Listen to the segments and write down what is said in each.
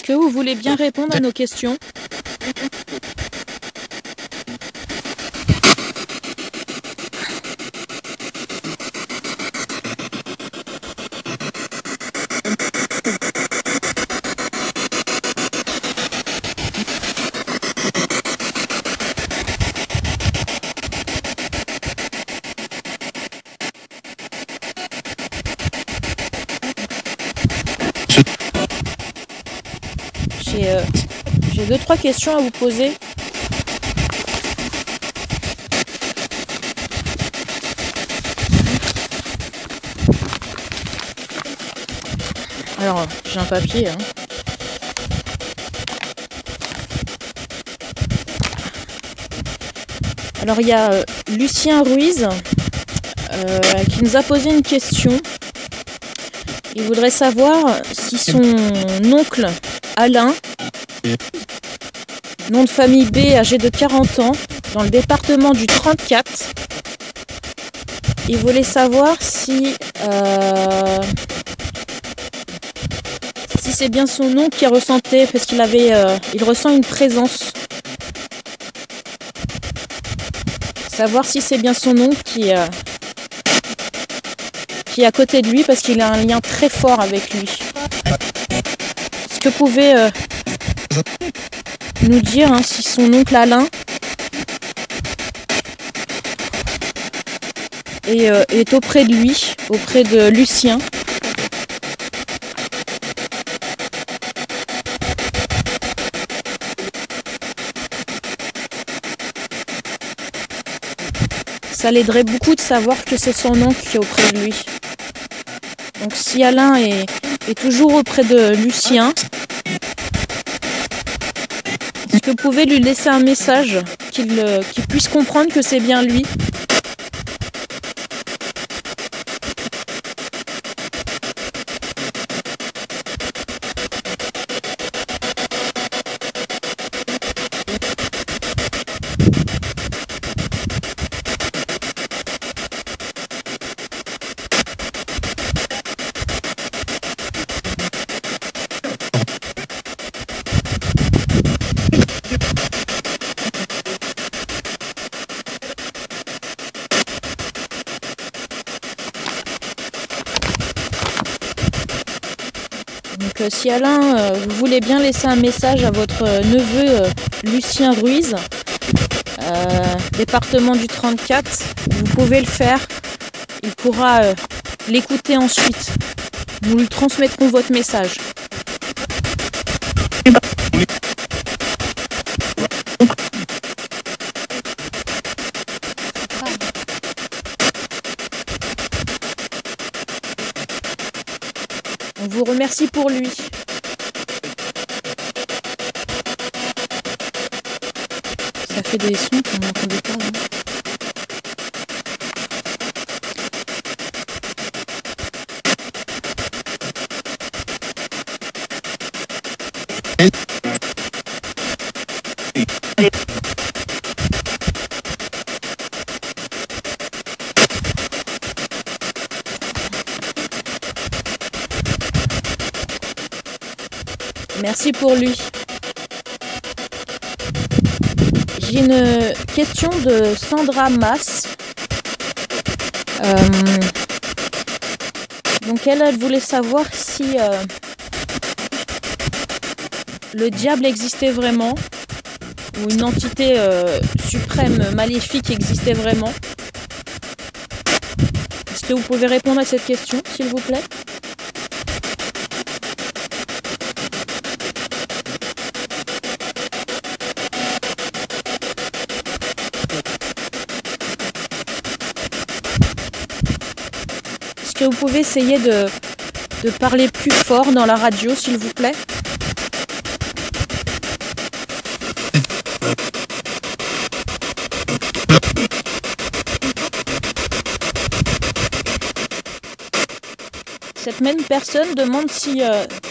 Est-ce que vous voulez bien répondre à nos questions? J'ai 2-3 questions à vous poser. Alors, j'ai un papier. Hein. Alors, il y a Lucien Ruiz qui nous a posé une question. Il voudrait savoir si son oncle Alain, nom de famille B, âgé de 40 ans, dans le département du 34. Il voulait savoir si c'est bien son oncle qui ressentait, parce qu'il il ressent une présence. Savoir si c'est bien son oncle qui est à côté de lui, parce qu'il a un lien très fort avec lui. Est-ce que vous pouvez nous dire si son oncle Alain est auprès de lui, auprès de Lucien? Ça l'aiderait beaucoup de savoir que c'est son oncle qui est auprès de lui. Donc si Alain est toujours auprès de Lucien, est-ce que vous pouvez lui laisser un message qu'il puisse comprendre que c'est bien lui? Donc si Alain, vous voulez bien laisser un message à votre neveu Lucien Ruiz, département du 34, vous pouvez le faire. Il pourra l'écouter ensuite. Nous lui transmettrons votre message. On vous remercie pour lui. Ça fait des sons qu'on n'entendait pas. Hein. Merci pour lui. J'ai une question de Sandra Mass. Donc elle voulait savoir si le diable existait vraiment, ou une entité suprême maléfique existait vraiment. Est-ce que vous pouvez répondre à cette question, s'il vous plaît ? Est-ce que vous pouvez essayer de parler plus fort dans la radio, s'il vous plaît? Cette même personne demande si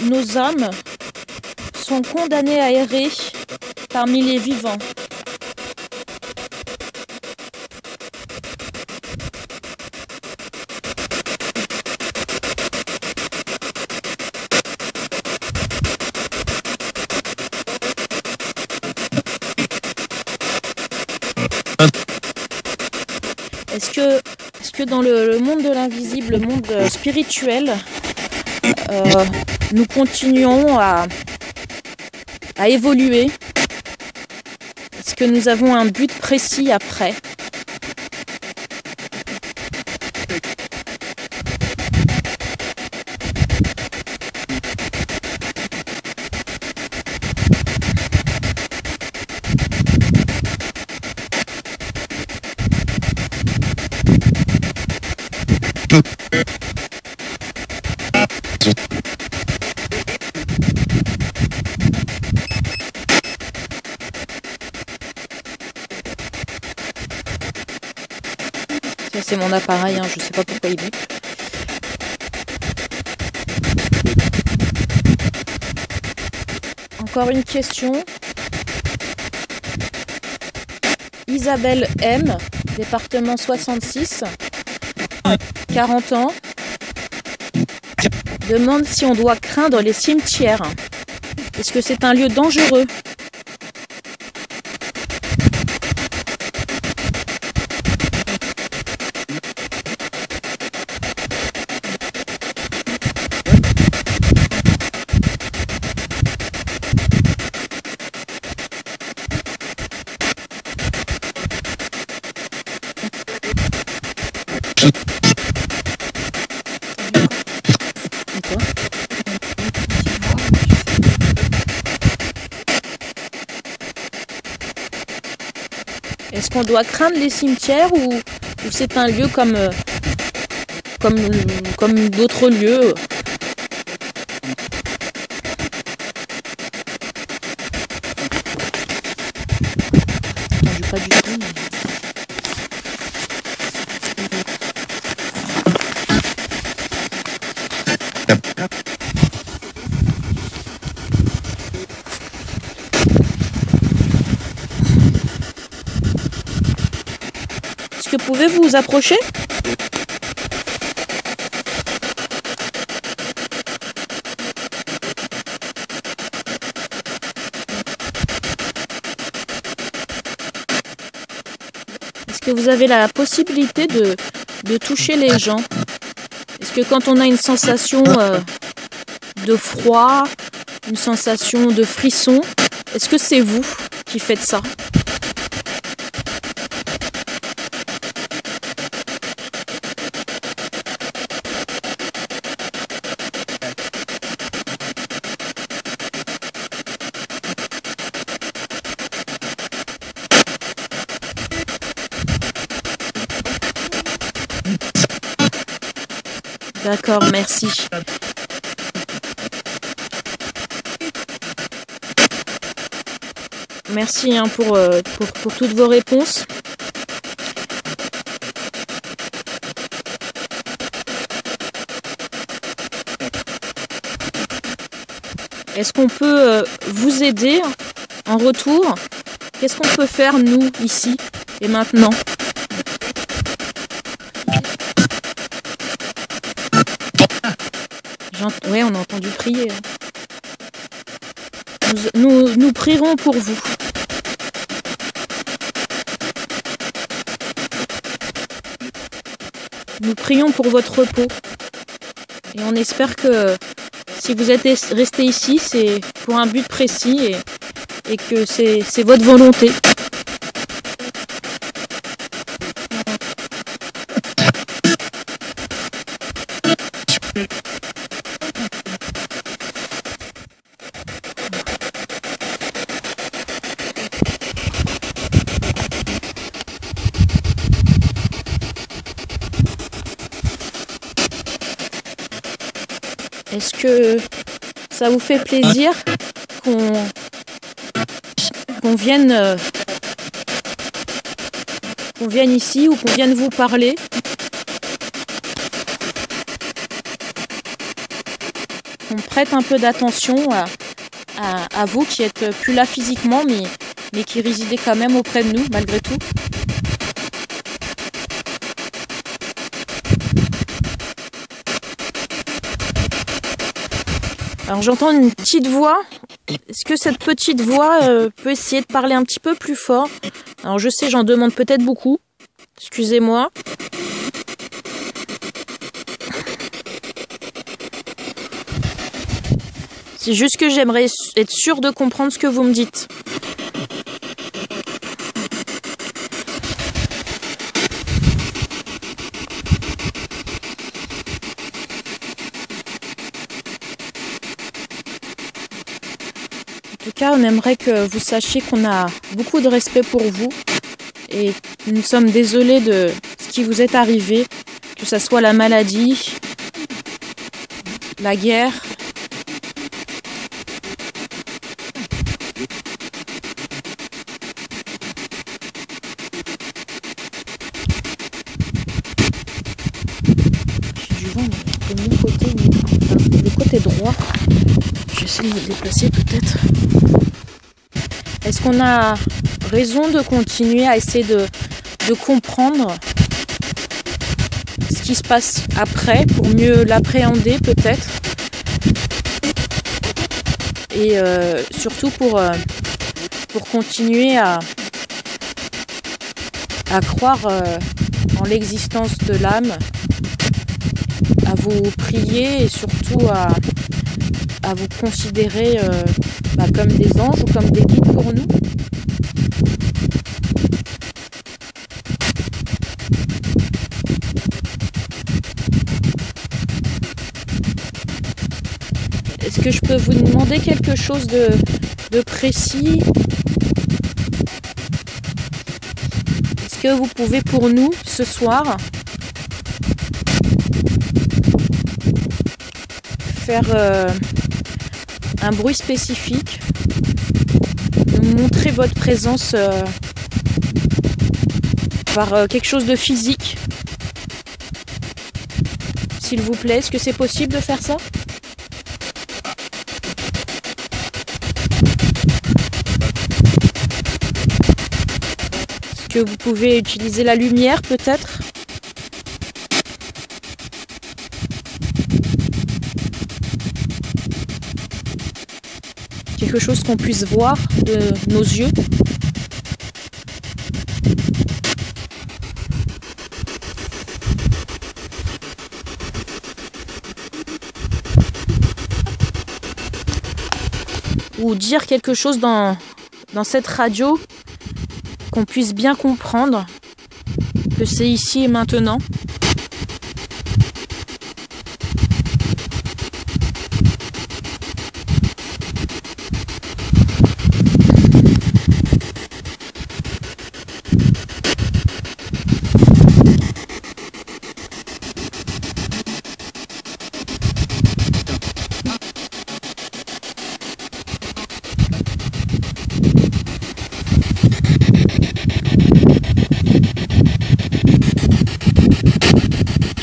nos âmes sont condamnées à errer parmi les vivants. Est-ce que dans le monde de l'invisible, le monde spirituel, nous continuons à évoluer? Est-ce que nous avons un but précis après? Ça c'est mon appareil, hein, je sais pas pourquoi il bip. Encore une question. Isabelle M, département 66, 40 ans, demande si on doit craindre les cimetières. Est-ce que c'est un lieu dangereux? Est-ce qu'on doit craindre les cimetières ou c'est un lieu comme d'autres lieux? J'ai pas du tout. Est-ce que pouvez-vous vous approcher? Est-ce que vous avez la possibilité de toucher les gens? Est-ce que quand on a une sensation de froid, une sensation de frisson, est-ce que c'est vous qui faites ça? D'accord, merci. Merci hein, pour toutes vos réponses. Est-ce qu'on peut vous aider en retour? Qu'est-ce qu'on peut faire, nous, ici et maintenant? Oui, on a entendu prier. Nous prierons pour vous. Nous prions pour votre repos. Et on espère que si vous êtes resté ici, c'est pour un but précis et que c'est votre volonté. Est-ce que ça vous fait plaisir qu'on vienne ici ou qu'on vienne vous parler? Qu'on prête un peu d'attention à vous qui êtes plus là physiquement mais qui résidez quand même auprès de nous malgré tout? Alors j'entends une petite voix Est-ce que cette petite voix peut essayer de parler un petit peu plus fort? Alors je sais, j'en demande peut-être beaucoup. Excusez-moi. C'est juste que j'aimerais être sûre de comprendre ce que vous me dites. En tout cas, on aimerait que vous sachiez qu'on a beaucoup de respect pour vous et nous sommes désolés de ce qui vous est arrivé, que ce soit la maladie, la guerre. J'ai du vent de mon côté, mais le côté droit. J'essaie de me déplacer peut-être. Est-ce qu'on a raison de continuer à essayer de comprendre ce qui se passe après pour mieux l'appréhender peut-être? Et surtout pour continuer à croire en l'existence de l'âme, à vous prier et surtout à vous considérer comme des anges ou comme des guides pour nous. Est-ce que je peux vous demander quelque chose de précis? Est-ce que vous pouvez pour nous, ce soir, faire un bruit spécifique, nous montrer votre présence par quelque chose de physique, s'il vous plaît? Est-ce que c'est possible de faire ça? Est-ce que vous pouvez utiliser la lumière peut-être? Quelque chose qu'on puisse voir de nos yeux. Ou dire quelque chose dans cette radio qu'on puisse bien comprendre que c'est ici et maintenant.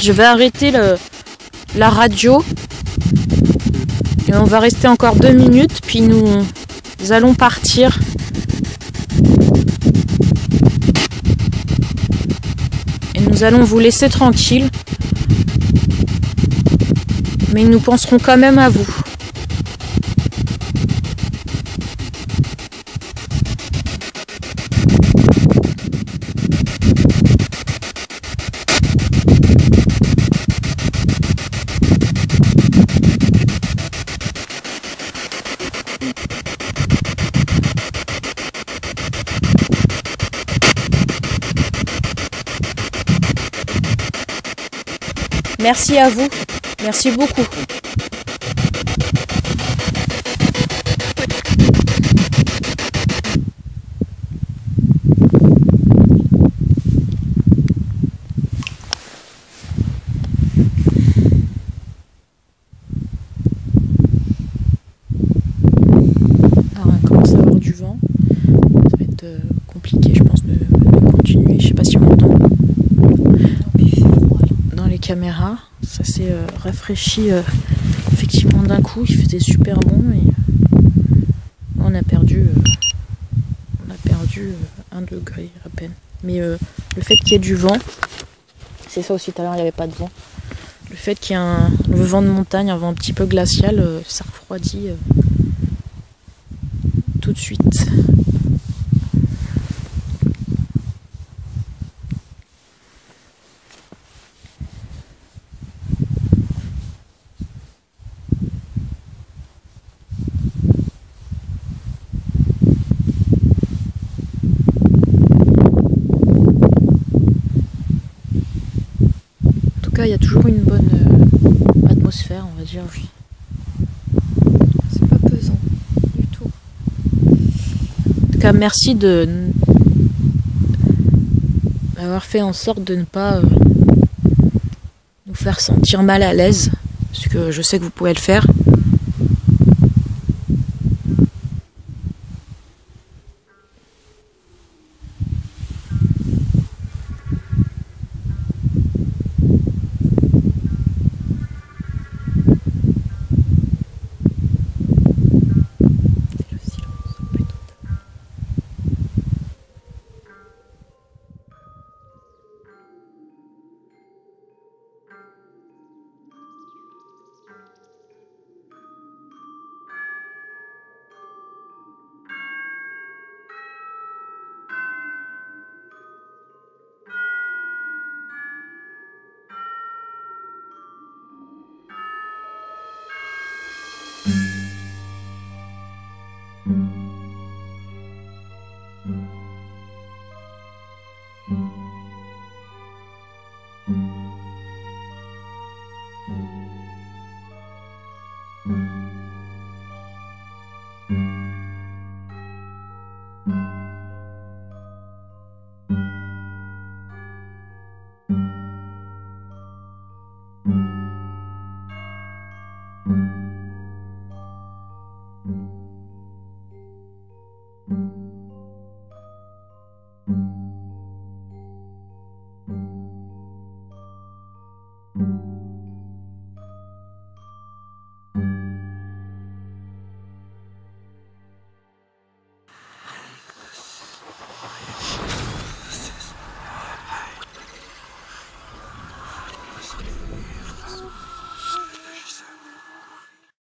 Je vais arrêter la radio et on va rester encore 2 minutes puis nous allons partir. Et nous allons vous laisser tranquille. Mais nous penserons quand même à vous. Merci à vous. Merci beaucoup. Alors, on commence à avoir du vent. Ça va être compliqué, je pense, de continuer. Je sais pas si on entend. Dans les caméras, ça s'est rafraîchi effectivement d'un coup. Il faisait super bon et on a perdu 1 degré à peine. Mais le fait qu'il y ait du vent, c'est ça aussi, tout à l'heure il n'y avait pas de vent. Le fait qu'il y ait le vent de montagne, un vent un petit peu glacial, ça refroidit tout de suite. En tout cas, il y a toujours une bonne atmosphère, on va dire, oui. C'est pas pesant du tout. En tout cas, merci d'avoir fait en sorte de ne pas nous faire sentir mal à l'aise, parce que je sais que vous pouvez le faire. Le silence plutôt.